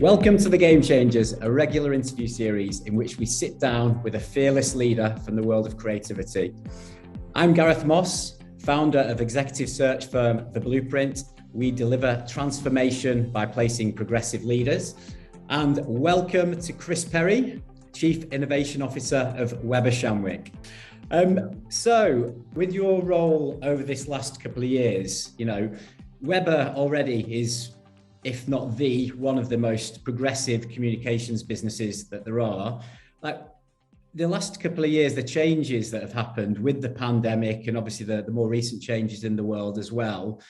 Welcome to The Game Changers, a regular interview series in which we sit down with a fearless leader from the world of creativity. I'm Gareth Moss, founder of executive search firm The Blueprint. We deliver transformation by placing progressive leaders. And welcome to Chris Perry, Chief Innovation Officer of Weber Shandwick. So with your role over this last couple of years, Weber already is, if not one of the most progressive communications businesses that there are. Like the last couple of years, the changes that have happened with the pandemic and obviously the more recent changes in the world as well,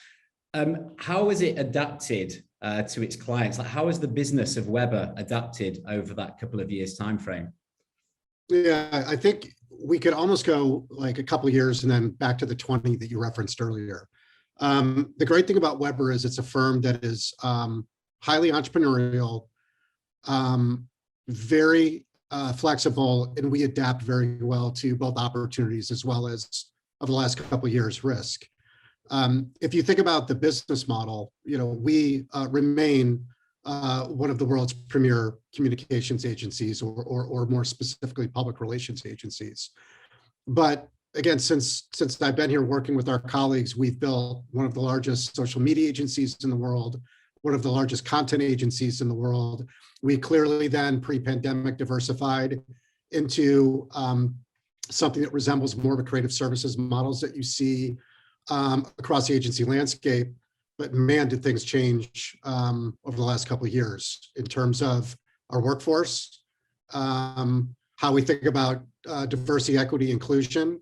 how has it adapted to its clients? Like how has the business of Weber adapted over that couple of years time frame? Yeah, I think we could almost go like a couple of years and then back to the 20 that you referenced earlier. The great thing about Weber is it's a firm that is highly entrepreneurial, very flexible, and we adapt very well to both opportunities as well as, over the last couple of years, risk. If you think about the business model, we remain one of the world's premier communications agencies, or more specifically, public relations agencies. But again, since I've been here working with our colleagues, we've built one of the largest social media agencies in the world, one of the largest content agencies in the world. We clearly then pre-pandemic diversified into something that resembles more of a creative services models that you see across the agency landscape. But man, did things change over the last couple of years in terms of our workforce, how we think about diversity, equity, inclusion.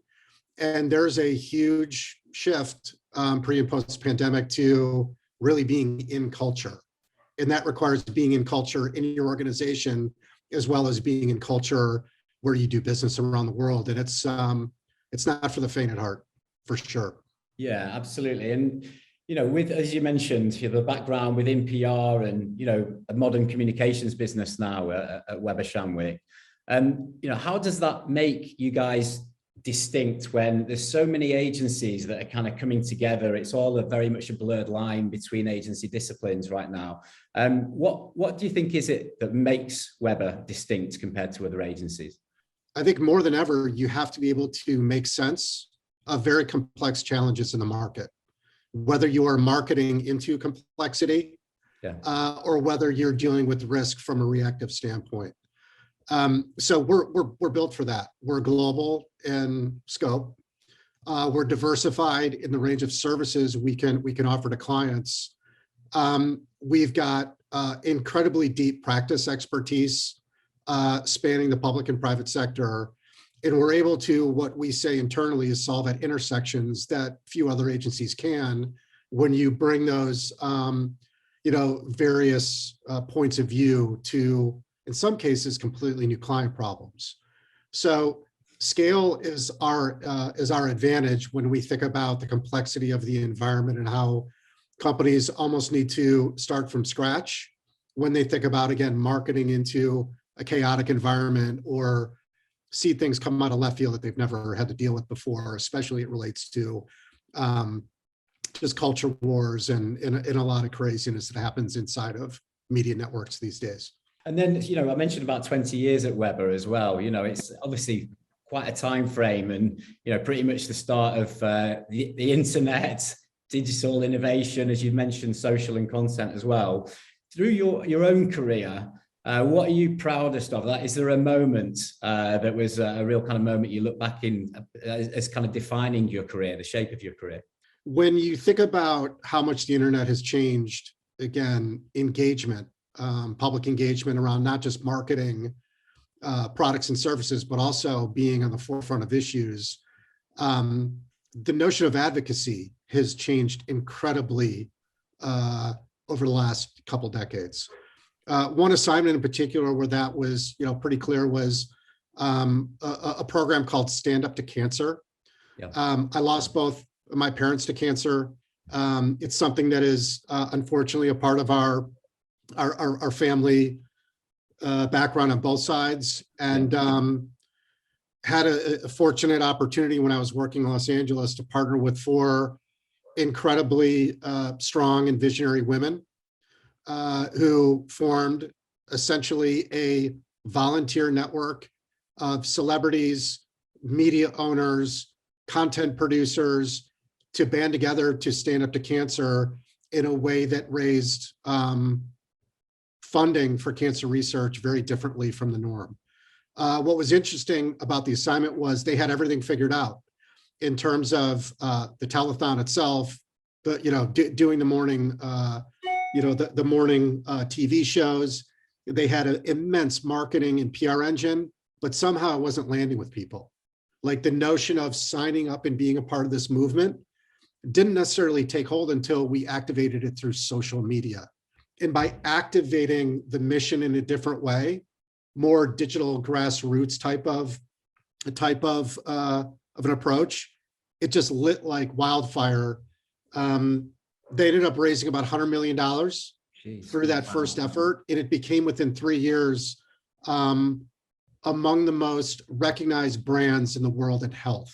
And there's a huge shift pre and post pandemic to really being in culture. And that requires being in culture in your organization, as well as being in culture where you do business around the world. And it's not for the faint at heart, for sure. Yeah, absolutely. And, with, as you mentioned, the background within PR and, a modern communications business now at Weber Shandwick, how does that make you guys distinct when there's so many agencies that are kind of coming together? It's all very much a blurred line between agency disciplines right now. What do you think is it that makes Weber distinct compared to other agencies? I think more than ever, you have to be able to make sense of very complex challenges in the market, whether you are marketing into complexity, or whether you're dealing with risk from a reactive standpoint. So we're built for that. We're global in scope. We're diversified in the range of services we can offer to clients. We've got incredibly deep practice expertise spanning the public and private sector, and we're able to, what we say internally, is solve at intersections that few other agencies can. When you bring those, various points of view to, in some cases, completely new client problems. So scale is our advantage when we think about the complexity of the environment and how companies almost need to start from scratch when they think about, again, marketing into a chaotic environment or see things come out of left field that they've never had to deal with before, especially it relates to just culture wars and a lot of craziness that happens inside of media networks these days. And then, I mentioned about 20 years at Weber as well. It's obviously quite a time frame and, pretty much the start of the internet, digital innovation, as you've mentioned, social and content as well. Through your own career, what are you proudest of? Is there a moment that was a real kind of moment you look back in as kind of defining your career, the shape of your career? When you think about how much the internet has changed, again, engagement, public engagement around not just marketing products and services, but also being on the forefront of issues, the notion of advocacy has changed incredibly over the last couple decades. One assignment in particular where that was, pretty clear was a program called Stand Up to Cancer. Yeah. I lost both my parents to cancer. It's something that is unfortunately a part of our family background on both sides, and had a fortunate opportunity when I was working in Los Angeles to partner with 4 incredibly strong and visionary women who formed essentially a volunteer network of celebrities, media owners, content producers to band together to stand up to cancer in a way that raised funding for cancer research very differently from the norm. What was interesting about the assignment was they had everything figured out in terms of the telethon itself, doing the morning, the morning TV shows. They had an immense marketing and PR engine, but somehow it wasn't landing with people. Like the notion of signing up and being a part of this movement didn't necessarily take hold until we activated it through social media. And by activating the mission in a different way, more digital grassroots type of an approach, it just lit like wildfire. They ended up raising about $100 million through that first effort, and it became within 3 years among the most recognized brands in the world in health.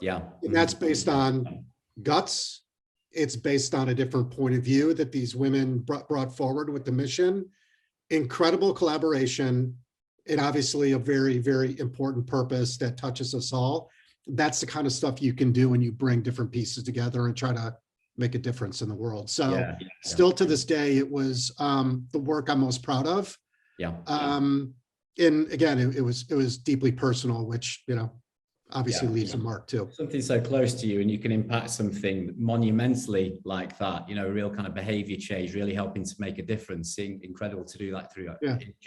Yeah, and that's based on guts. It's based on a different point of view that these women brought forward with the mission. Incredible collaboration, and obviously a very, very important purpose that touches us all. That's the kind of stuff you can do when you bring different pieces together and try to make a difference in the world. So still to this day, it was the work I'm most proud of. Yeah. And again, it was deeply personal, which, obviously leaves a mark too. Something so close to you, and you can impact something monumentally like that, real kind of behavior change, really helping to make a difference. Incredible to do that through.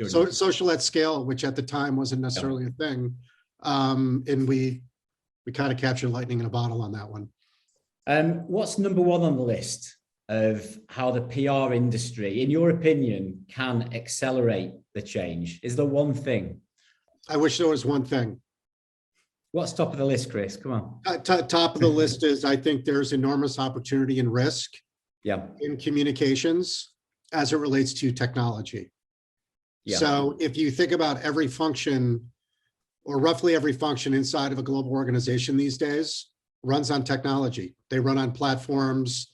So social at scale, which at the time wasn't necessarily a thing. And we kind of captured lightning in a bottle on that one. What's number one on the list of how the PR industry, in your opinion, can accelerate the change? Is there one thing? I wish there was one thing. What's top of the list, Chris? Come on. Top of the list is, I think there's enormous opportunity and risk in communications as it relates to technology. So if you think about every function, or roughly every function inside of a global organization these days, runs on technology. They run on platforms,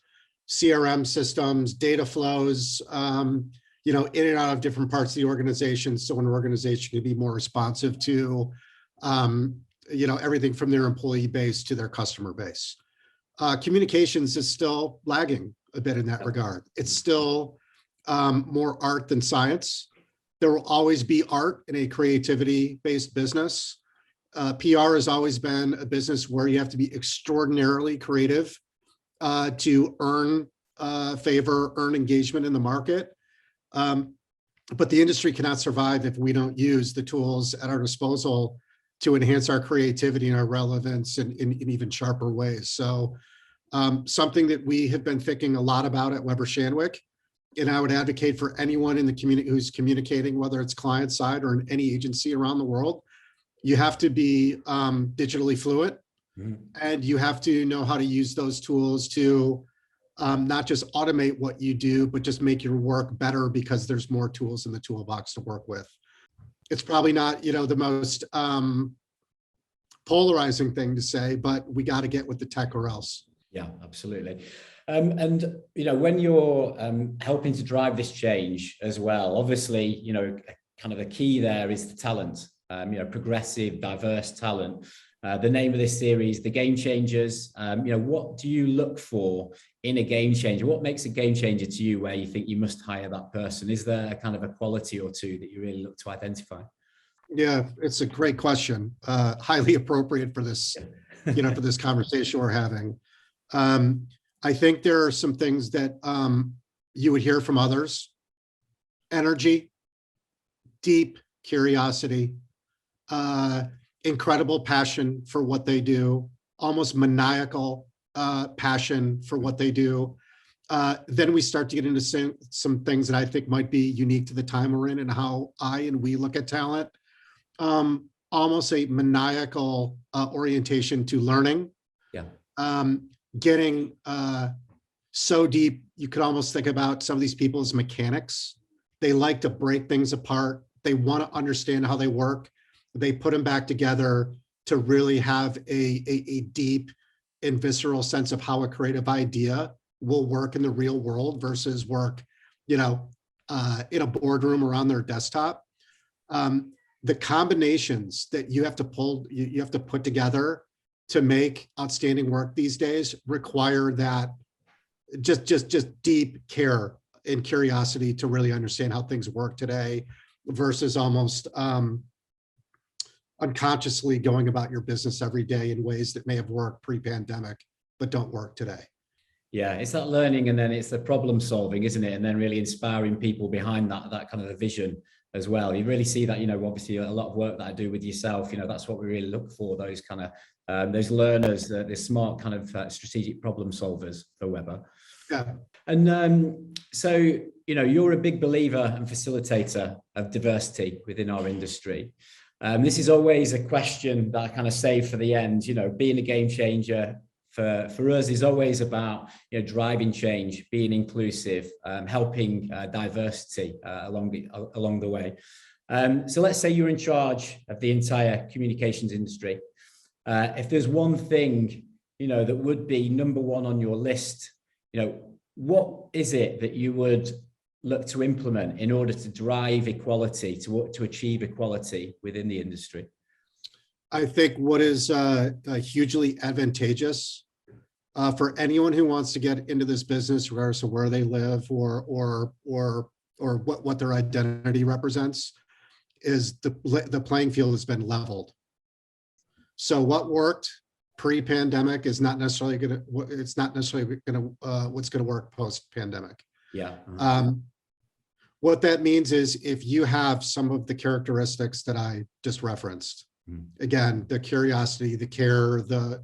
CRM systems, data flows, in and out of different parts of the organization. So an organization can be more responsive to, everything from their employee base to their customer base. Communications is still lagging a bit in that regard. It's still more art than science. There will always be art in a creativity-based business. PR has always been a business where you have to be extraordinarily creative to earn favor, earn engagement in the market. But the industry cannot survive if we don't use the tools at our disposal to enhance our creativity and our relevance in even sharper ways. So something that we have been thinking a lot about at Weber Shandwick, and I would advocate for anyone in the community who's communicating, whether it's client side or in any agency around the world, you have to be digitally fluent, and you have to know how to use those tools to not just automate what you do, but just make your work better because there's more tools in the toolbox to work with. It's probably not, the most polarizing thing to say, but we got to get with the tech or else. Yeah, absolutely. And, when you're helping to drive this change as well, obviously, kind of the key there is the talent, progressive, diverse talent. The name of this series, The Game Changers, what do you look for in a game changer? What makes a game changer to you where you think you must hire that person? Is there a kind of a quality or two that you really look to identify? Yeah, it's a great question. Highly appropriate for this, for this conversation we're having. I think there are some things that you would hear from others. Energy, deep curiosity, incredible passion for what they do, almost maniacal passion for what they do. Then we start to get into some things that I think might be unique to the time we're in and how I and we look at talent. Almost a maniacal orientation to learning. Getting so deep, you could almost think about some of these people as mechanics. They like to break things apart. They want to understand how they work. They put them back together to really have a deep and visceral sense of how a creative idea will work in the real world versus work, in a boardroom or on their desktop. The combinations that you have to put together to make outstanding work these days require that just deep care and curiosity to really understand how things work today versus almost unconsciously going about your business every day in ways that may have worked pre-pandemic, but don't work today. Yeah, it's that learning, and then it's the problem solving, isn't it? And then really inspiring people behind that kind of a vision as well. You really see that, obviously a lot of work that I do with yourself, that's what we really look for, those kind of, those learners, the smart kind of strategic problem solvers for Weber. Yeah. And so, you're a big believer and facilitator of diversity within our industry. This is always a question that I kind of save for the end. Being a game changer for us is always about driving change, being inclusive, helping diversity along the way. So let's say you're in charge of the entire communications industry. If there's one thing that would be number one on your list, what is it that you would look to implement in order to drive equality, to achieve equality within the industry? I think what is hugely advantageous for anyone who wants to get into this business, regardless of where they live or what their identity represents, is the playing field has been leveled. So what worked pre-pandemic is not necessarily going to. It's not necessarily going to what's going to work post-pandemic. Yeah. What that means is if you have some of the characteristics that I just referenced, again, the curiosity, the care, the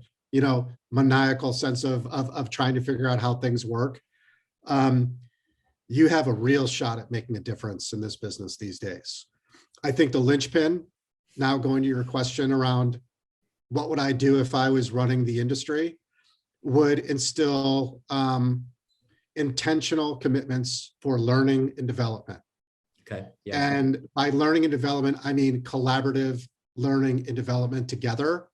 maniacal sense of trying to figure out how things work, you have a real shot at making a difference in this business these days. I think the linchpin, now going to your question around what would I do if I was running the industry, would instill intentional commitments for learning and development. Okay. Yeah. And by learning and development, I mean collaborative learning and development together,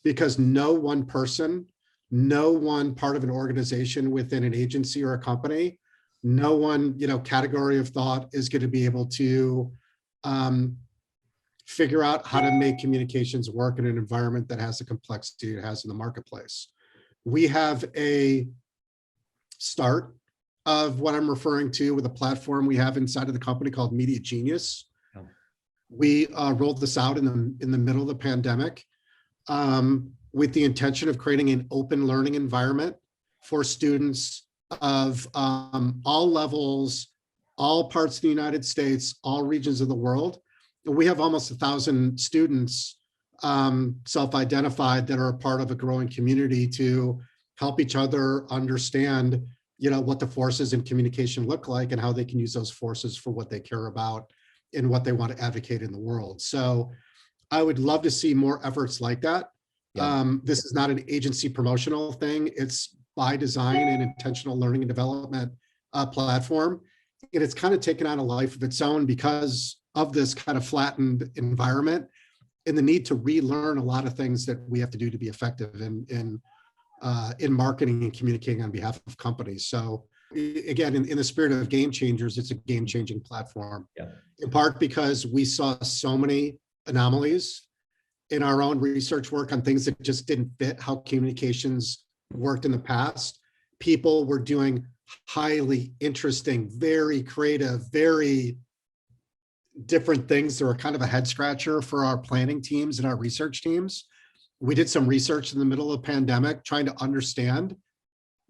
because no one person, no one part of an organization within an agency or a company, no one category of thought is going to be able to figure out how to make communications work in an environment that has the complexity it has in the marketplace. We have a start of what I'm referring to with a platform we have inside of the company called Media Genius. Oh. We rolled this out in the middle of the pandemic with the intention of creating an open learning environment for students of all levels, all parts of the United States, all regions of the world. And we have almost 1,000 students self-identified that are a part of a growing community to help each other understand what the forces in communication look like and how they can use those forces for what they care about and what they want to advocate in the world. So I would love to see more efforts like that. Yeah. This is not an agency promotional thing. It's by design an intentional learning and development platform. And it's kind of taken on a life of its own because of this kind of flattened environment and the need to relearn a lot of things that we have to do to be effective in marketing and communicating on behalf of companies. So again, in the spirit of game changers, it's a game-changing platform. Yeah. In part because we saw so many anomalies in our own research work on things that just didn't fit how communications worked in the past. People were doing highly interesting, very creative, very different things that were kind of a head scratcher for our planning teams and our research teams. We did some research in the middle of the pandemic trying to understand,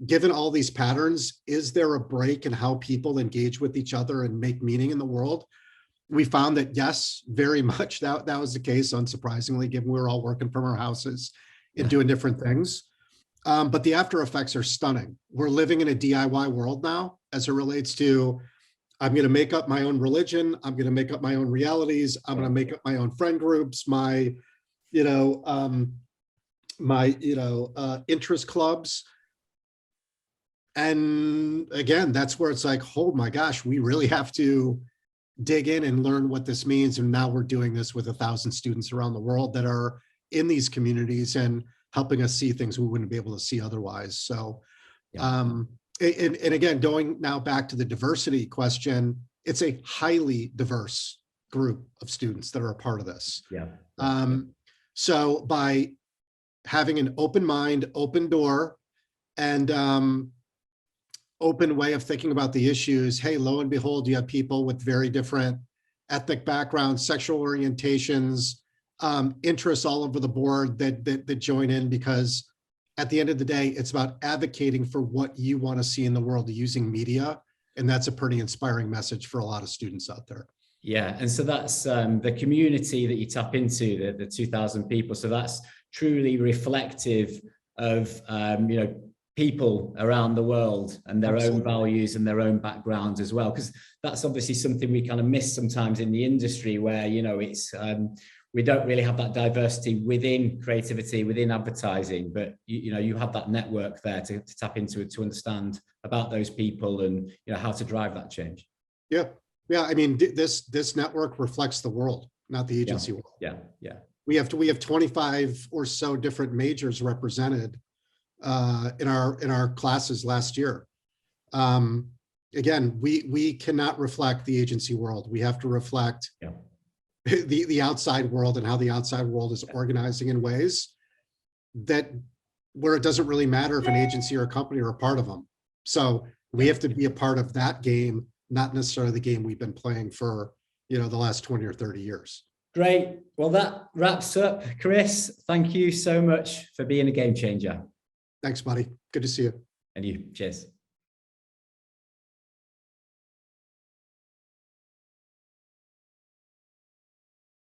given all these patterns, is there a break in how people engage with each other and make meaning in the world? We found that yes, very much that was the case, unsurprisingly, given we were all working from our houses and doing different things. But the after effects are stunning. We're living in a DIY world now as it relates to, I'm going to make up my own religion. I'm going to make up my own realities. I'm going to make up my own friend groups, my interest clubs. And again, that's where it's like, oh my gosh, we really have to dig in and learn what this means. And now we're doing this with 1,000 students around the world that are in these communities and helping us see things we wouldn't be able to see otherwise. So And again, going now back to the diversity question, it's a highly diverse group of students that are a part of this. Yeah. So by having an open mind, open door, and open way of thinking about the issues, hey, lo and behold, you have people with very different ethnic backgrounds, sexual orientations, interests all over the board that join in, because at the end of the day, it's about advocating for what you want to see in the world using media. And that's a pretty inspiring message for a lot of students out there. Yeah, and so that's the community that you tap into, the 2,000 people. So that's truly reflective of people around the world and their own values and their own backgrounds as well. Because that's obviously something we kind of miss sometimes in the industry, where it's we don't really have that diversity within creativity, within advertising, but you have that network there to tap into it, to understand about those people and how to drive that change. Yeah. I mean, this network reflects the world, not the agency world. Yeah. We have 25 or so different majors represented in our classes last year. Again, we cannot reflect the agency world. We have to reflect the outside world and how the outside world is organizing in ways that where it doesn't really matter if an agency or a company are a part of them. So we have to be a part of that game, not necessarily the game we've been playing for the last 20 or 30 years. Great. Well, that wraps up. Chris, thank you so much for being a game changer. Thanks, buddy. Good to see you. And you. Cheers.